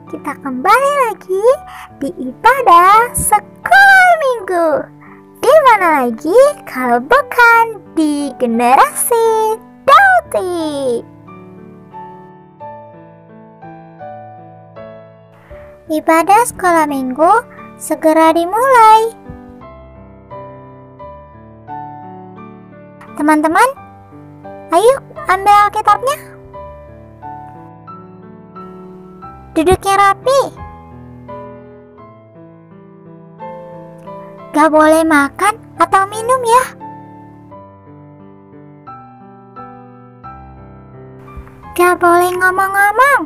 kita kembali lagi di ibadah sekolah minggu. Di mana lagi kalau bukan di Generasi Dauti. Ibadah sekolah minggu segera dimulai. Teman-teman, ayo ambil Alkitabnya. Duduknya rapi. Gak boleh makan atau minum ya. Gak boleh ngomong-ngomong.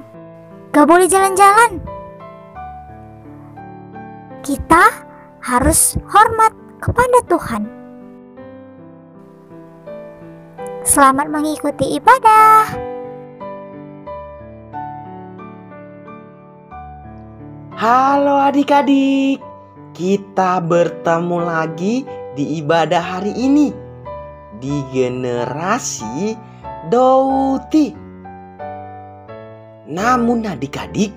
Gak boleh jalan-jalan. Kita harus hormat kepada Tuhan. Selamat mengikuti ibadah. Halo adik-adik, kita bertemu lagi di ibadah hari ini di Generasi Dauti. Namun adik-adik,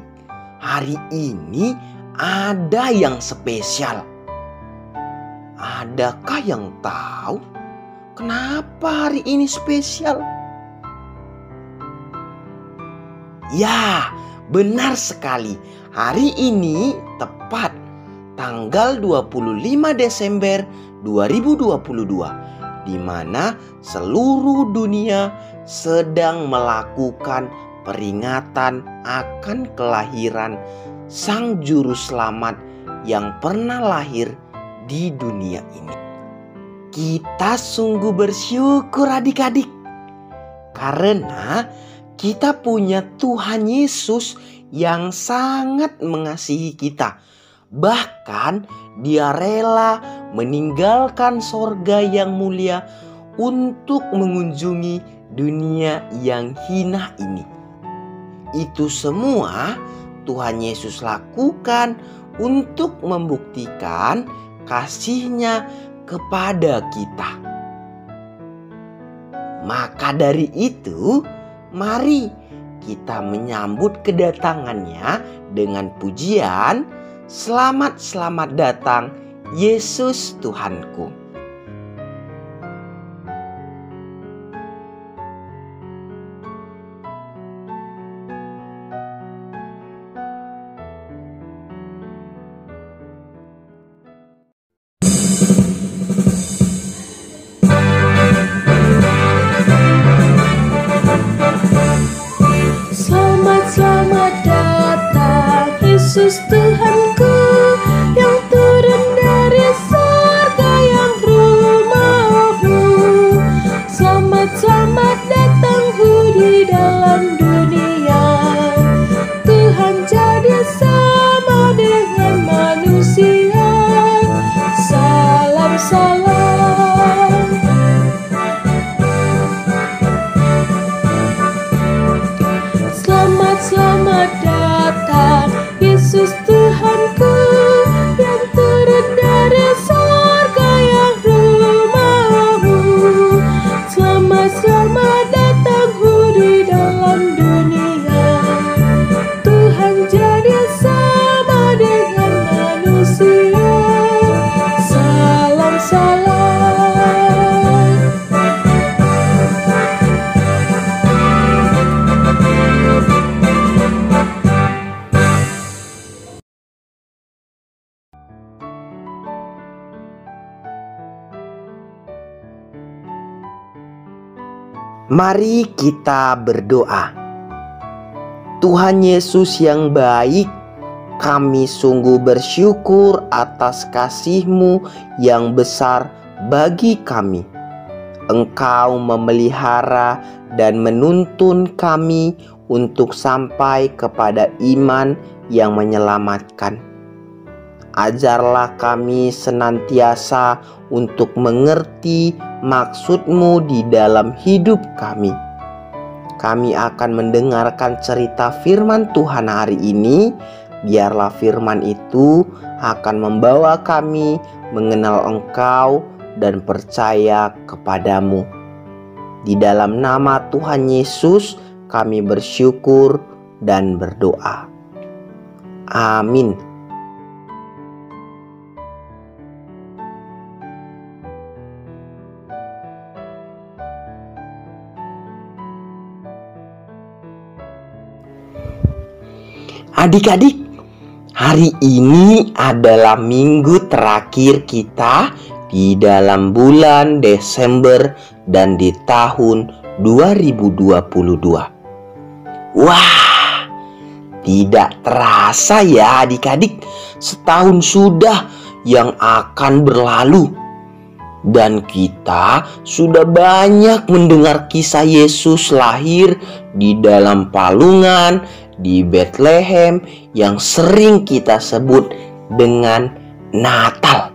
hari ini ada yang spesial. Adakah yang tahu kenapa hari ini spesial? Ya, benar sekali. Hari ini tepat tanggal 25 Desember 2022, di mana seluruh dunia sedang melakukan peringatan akan kelahiran Sang Juru Selamat yang pernah lahir di dunia ini. Kita sungguh bersyukur adik-adik, karena kita punya Tuhan Yesus yang sangat mengasihi kita. Bahkan Dia rela meninggalkan sorga yang mulia untuk mengunjungi dunia yang hina ini. Itu semua Tuhan Yesus lakukan untuk membuktikan kasih-Nya kepada kita. Maka dari itu, mari kita menyambut kedatangannya dengan pujian, "Selamat, selamat datang, Yesus Tuhanku." Yesus Tuhanku yang turun dari surga yang rumahmu. Selamat datang di dalam dunia. Tuhan jadi sama dengan manusia. Salam salam. Selamat datang Yesus Tuhanku yang turun dari surga yang rumahmu. Selamat datang di dalam dunia. Tuhan jadi sama dengan manusia. Salam salam. Mari kita berdoa. Tuhan Yesus yang baik, kami sungguh bersyukur atas kasih-Mu yang besar bagi kami. Engkau memelihara dan menuntun kami untuk sampai kepada iman yang menyelamatkan. Ajarlah kami senantiasa untuk mengerti maksud-Mu di dalam hidup kami. Kami akan mendengarkan cerita firman Tuhan hari ini. Biarlah firman itu akan membawa kami mengenal Engkau dan percaya kepadamu. Di dalam nama Tuhan Yesus kami bersyukur dan berdoa. Amin. Adik-adik, hari ini adalah minggu terakhir kita di dalam bulan Desember dan di tahun 2022. Wah, tidak terasa ya adik-adik, setahun sudah yang akan berlalu. Dan kita sudah banyak mendengar kisah Yesus lahir di dalam palungan di Bethlehem yang sering kita sebut dengan Natal.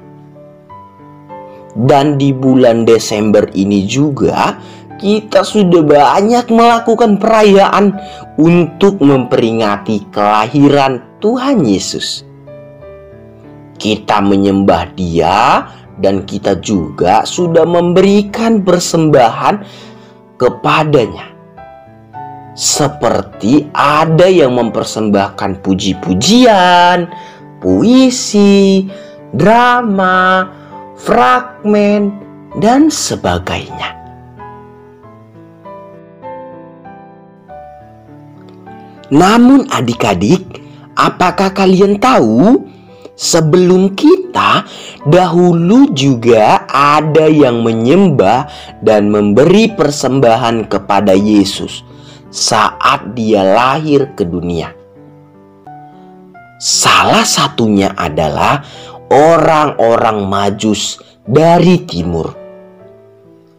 Dan di bulan Desember ini juga kita sudah banyak melakukan perayaan untuk memperingati kelahiran Tuhan Yesus. Kita menyembah Dia dan kita juga sudah memberikan persembahan kepadanya. Seperti ada yang mempersembahkan puji-pujian, puisi, drama, fragmen, dan sebagainya. Namun adik-adik, apakah kalian tahu? Sebelum kita, dahulu juga ada yang menyembah dan memberi persembahan kepada Yesus saat Dia lahir ke dunia. Salah satunya adalah orang-orang Majus dari timur.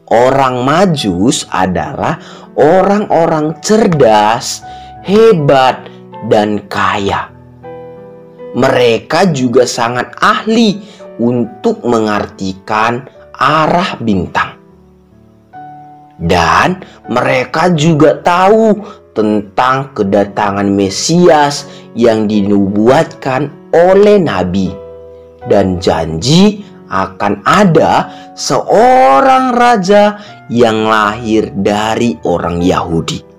Orang Majus adalah orang-orang cerdas, hebat, dan kaya. Mereka juga sangat ahli untuk mengartikan arah bintang. Dan mereka juga tahu tentang kedatangan Mesias yang dinubuatkan oleh Nabi. Dan janji akan ada seorang raja yang lahir dari orang Yahudi.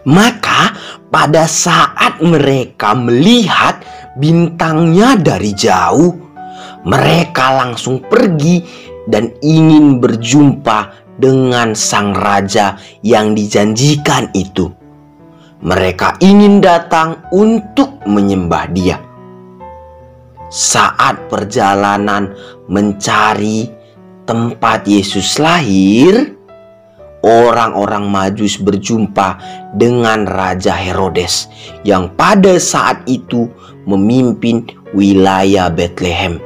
Maka pada saat mereka melihat bintangnya dari jauh, mereka langsung pergi dan ingin berjumpa dengan sang raja yang dijanjikan itu. Mereka ingin datang untuk menyembah Dia. Saat perjalanan mencari tempat Yesus lahir, orang-orang Majus berjumpa dengan Raja Herodes yang pada saat itu memimpin wilayah Bethlehem.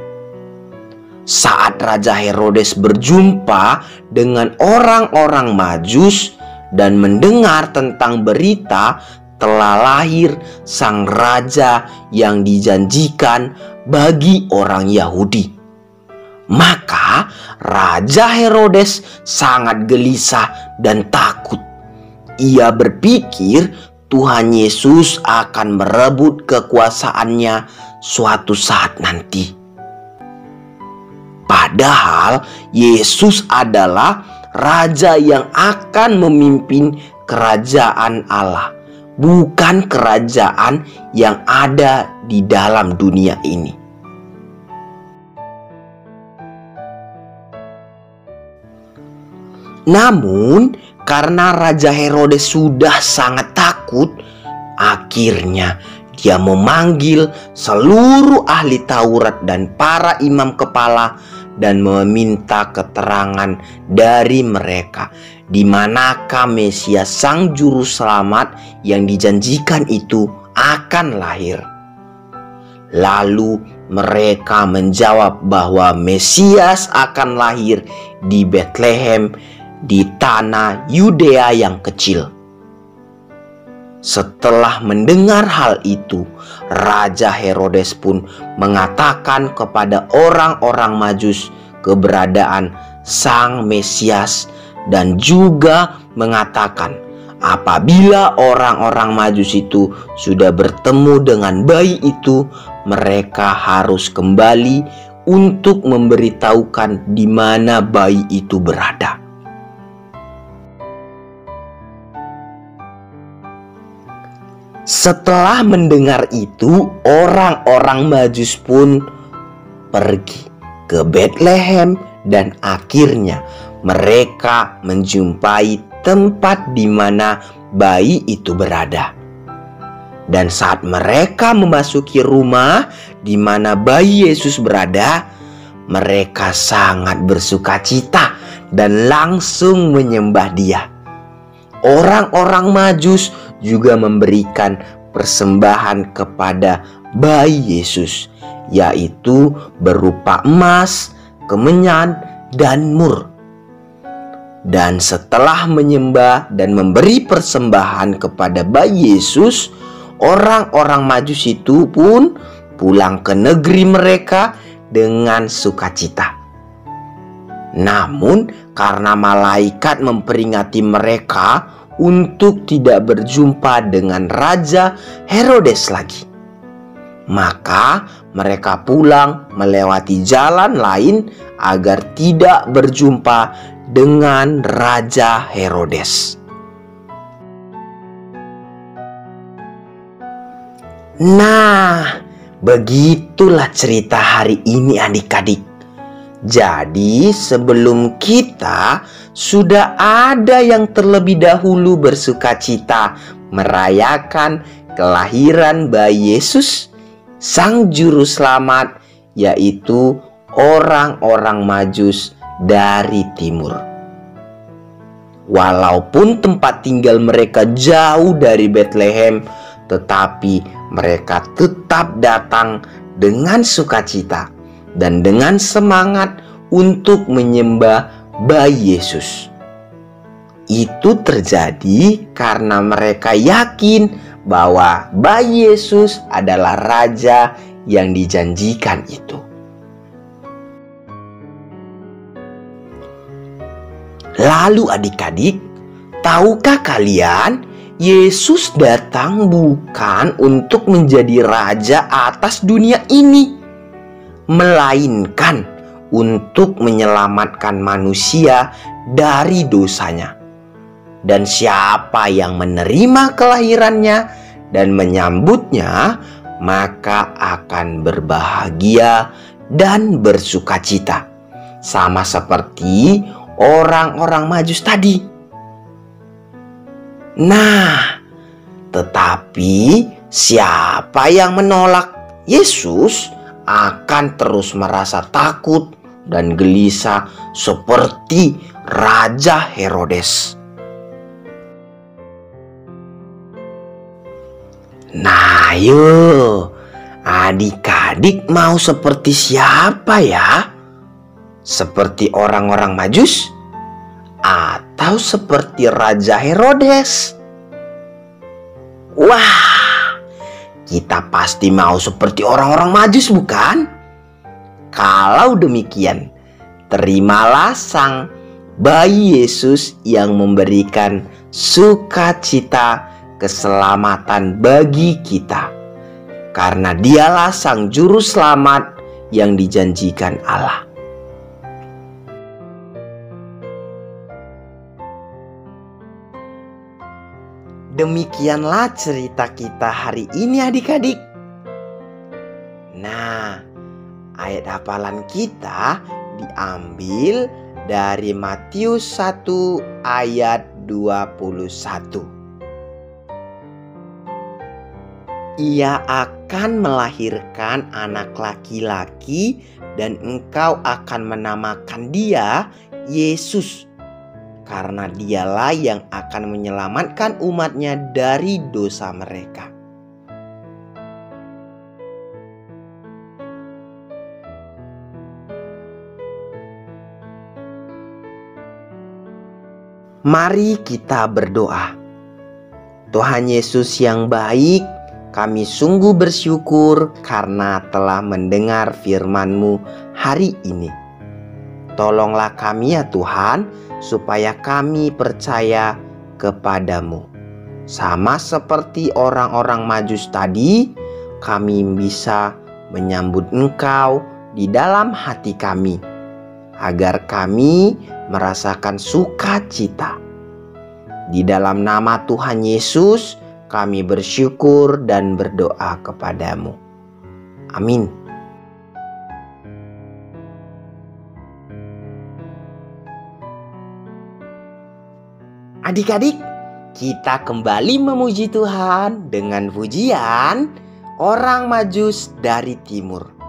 Saat Raja Herodes berjumpa dengan orang-orang Majus dan mendengar tentang berita telah lahir sang raja yang dijanjikan bagi orang Yahudi, maka Raja Herodes sangat gelisah dan takut. Ia berpikir Tuhan Yesus akan merebut kekuasaannya suatu saat nanti. Padahal Yesus adalah raja yang akan memimpin kerajaan Allah, bukan kerajaan yang ada di dalam dunia ini. Namun, karena Raja Herodes sudah sangat takut, akhirnya dia memanggil seluruh ahli Taurat dan para imam kepala dan meminta keterangan dari mereka di manakah Mesias sang juru selamat yang dijanjikan itu akan lahir. Lalu mereka menjawab bahwa Mesias akan lahir di Bethlehem di tanah Yudea yang kecil. Setelah mendengar hal itu, Raja Herodes pun mengatakan kepada orang-orang Majus keberadaan sang Mesias dan juga mengatakan apabila orang-orang Majus itu sudah bertemu dengan bayi itu, mereka harus kembali untuk memberitahukan di mana bayi itu berada. Setelah mendengar itu, orang-orang Majus pun pergi ke Betlehem dan akhirnya mereka menjumpai tempat di mana bayi itu berada. Dan saat mereka memasuki rumah di mana bayi Yesus berada, mereka sangat bersukacita dan langsung menyembah Dia. Orang-orang Majus juga memberikan persembahan kepada bayi Yesus, yaitu berupa emas, kemenyan, dan mur. Dan setelah menyembah dan memberi persembahan kepada bayi Yesus, orang-orang Majus itu pun pulang ke negeri mereka dengan sukacita. Namun karena malaikat memperingati mereka untuk tidak berjumpa dengan Raja Herodes lagi, maka mereka pulang melewati jalan lain agar tidak berjumpa dengan Raja Herodes. Nah, begitulah cerita hari ini adik-adik. Jadi sebelum kita sudah ada yang terlebih dahulu bersukacita merayakan kelahiran bayi Yesus, Sang Juru Selamat, yaitu orang-orang Majus dari timur. Walaupun tempat tinggal mereka jauh dari Betlehem, tetapi mereka tetap datang dengan sukacita dan dengan semangat untuk menyembah bayi Yesus. Itu terjadi karena mereka yakin bahwa bayi Yesus adalah raja yang dijanjikan itu. Lalu adik-adik, tahukah kalian Yesus datang bukan untuk menjadi raja atas dunia ini, melainkan untuk menyelamatkan manusia dari dosanya. Dan siapa yang menerima kelahirannya dan menyambutnya, maka akan berbahagia dan bersukacita, sama seperti orang-orang Majus tadi. Nah, tetapi siapa yang menolak Yesus akan terus merasa takut dan gelisah seperti Raja Herodes. Nah, yuk, adik-adik mau seperti siapa ya? Seperti orang-orang Majus atau seperti Raja Herodes? Wah, kita pasti mau seperti orang-orang Majus, bukan? Kalau demikian, terimalah sang bayi Yesus yang memberikan sukacita keselamatan bagi kita, karena Dialah sang juru selamat yang dijanjikan Allah. Demikianlah cerita kita hari ini adik-adik. Nah, ayat hafalan kita diambil dari Matius 1 ayat 21. Ia akan melahirkan anak laki-laki dan engkau akan menamakan dia Yesus, karena Dialah yang akan menyelamatkan umatnya dari dosa mereka. Mari kita berdoa. Tuhan Yesus yang baik, kami sungguh bersyukur karena telah mendengar firman-Mu hari ini. Tolonglah kami ya Tuhan, supaya kami percaya kepadamu. Sama seperti orang-orang Majus tadi, kami bisa menyambut Engkau di dalam hati kami, agar kami merasakan sukacita. Di dalam nama Tuhan Yesus, kami bersyukur dan berdoa kepadamu. Amin. Adik-adik, kita kembali memuji Tuhan dengan pujian Orang Majus dari Timur.